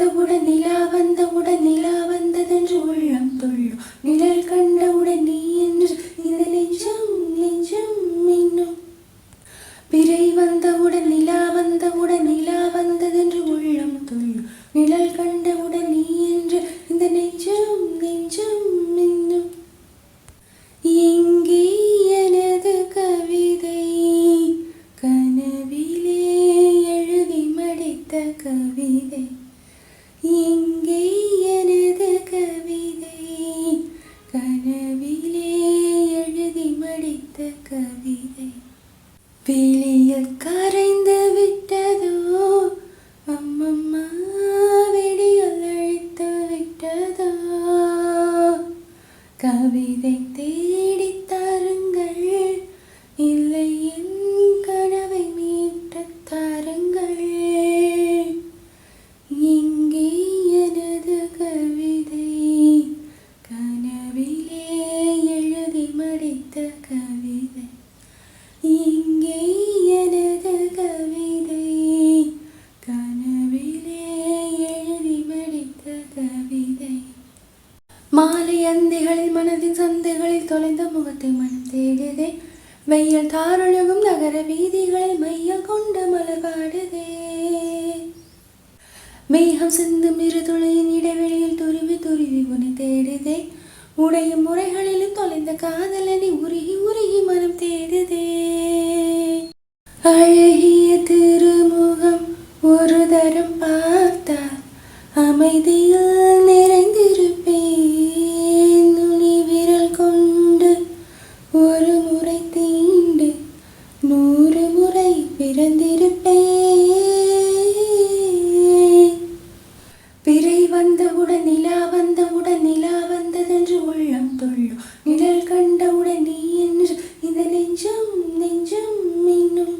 வந்தவுடன் நிலா வந்தவுடன் நிலா வந்ததென்று உள்ளம் துள்ளும் நிழல் கண்டவுடன் நீ என்று இந்த நெஞ்சம் நெஞ்சம் இன்னும் பிறை வந்தவுடன் நிலா வந்தவுடன் நிலா வந்ததென்று உள்ளம் துள்ளும் நிழல் கண்டவுடன் நீ என்று இந்த நெஞ்சம் நெஞ்சம் இன்னும் எங்கே எனது கவிதை கனவிலே எழுதி மடித்த கவிதை எங்கே எனது கவிதை கனவிலே எழுதி மடித்த கவிதை வெளியில் கரைந்து விட்டதோ அம்மம்மா வெடியில் அழைத்து விட்டதோ கவிதை தேடித் தாருங்கள் இல்லை என் கனவை மீட்டுத் தாருங்கள் இங்கே எனது கவிதை கனவிலே எழுதி மடித்த கவிதை இங்கே எனது கவிதை கனவிலே எழுதி மடித்த கவிதை மாலை அந்திகளில் மனதின் சந்தைகளில் தொலைந்த முகத்தை மனம் தேடுதே வெயில் தாரொழுகும் நகர வீதிகளில் மையல் கொண்டு மலர் பாடுதே மேகம் சிந்தும் இரு துளையின் இடைவெளியில் துருவி துருவி உன்னை தேடுதே உடையும் முறைகளிலும் தொலைந்த காதலனை உருகி உருகி மனம் தேடுதே அழகிய திருமுகம் ஒரு தரம் பார்த்தால் அமைதியில் நிறைந்திருப்பேன் நுனி விரல் கொண்டு ஒரு முறை தீண்டு 100 முறை பிறந்திருப்பேன் பிறை வந்தவுடன் நிலா வந்தவுடன் நிலா வந்ததென்று உள்ளம் துள்ளும் நிழல் கண்டவுடன் நீ என்று இந்த நெஞ்சம் நெஞ்சம் இன்னும்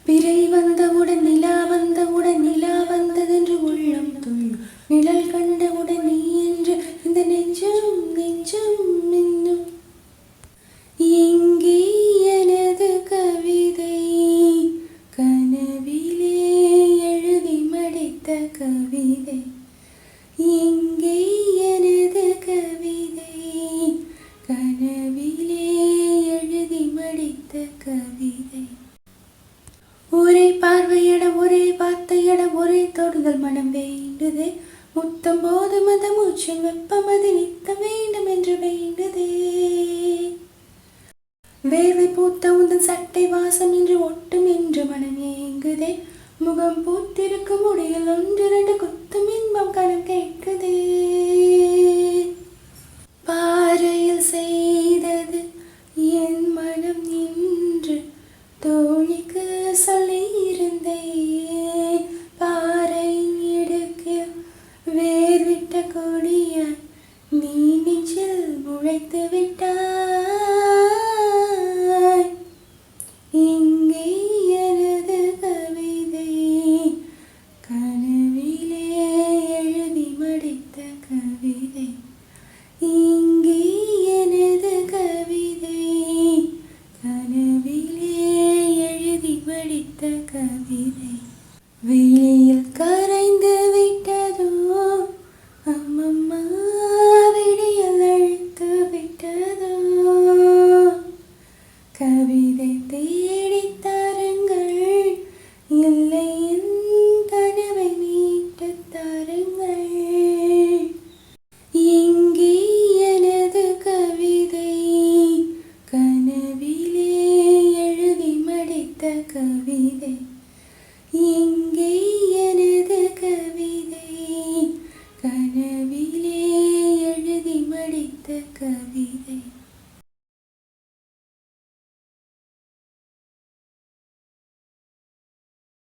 பிறை வந்தவுடன் நிலா வந்தவுடன் நிலா வந்ததென்று உள்ளம் துள்ளும் நிழல் கண்டவுடன் நீ என்று இந்த நெஞ்சம் நெஞ்சம் இன்னும் எங்கே எனது கவிதை கனவிலே எழுதி மடித்த கவிதை எங்கே எனது கவிதை கனவிலே எழுதி மடித்த கவிதை ஒரே பார்வையிட ஒரே வார்த்தையிட ஒரே தொடுதல் மனம் வேண்டுதே முத்தம் போதும் அந்த மூச்சின் வெப்பம் அது நிற்க வேண்டும் என்று வேண்டுதே வேர்வை பூத்த உந்தன் சட்டை வாசம் இன்று ஒட்டும் என்று மனம் ஏங்குதே முகம் பூத்திருக்கும் முடியில் 1-2 குத்தும் இன்பம் கனம் கேட்குதே பாறையில் செய்தது என் மனம் இன்று தோழிக்கு சொல்லி இருந்தேன் பாறை இடுக்கில் வேர்விட்ட கொடியாய் நீ நெஞ்சில் முளைத்து விட்டாய் இங்கே எனது கவிதை கனவிலே எழுதி மடித்த கவிதை இங்கே எனது கவிதை கனவிலே எழுதி மடித்த கவிதை வெளியில் கரைந்து விட்டதோ அம்மம்மா வெடியில் அழைத்து விட்டதோ கவிதை தேடித் தாருங்கள் இல்லை என் கனவை மீட்டுத் தாருங்கள் இங்கே எனது கவிதை கனவிலே எழுதி மடித்த கவிதை இங்கே எனது கவிதை கனவிலே எழுதி மடித்த கவிதை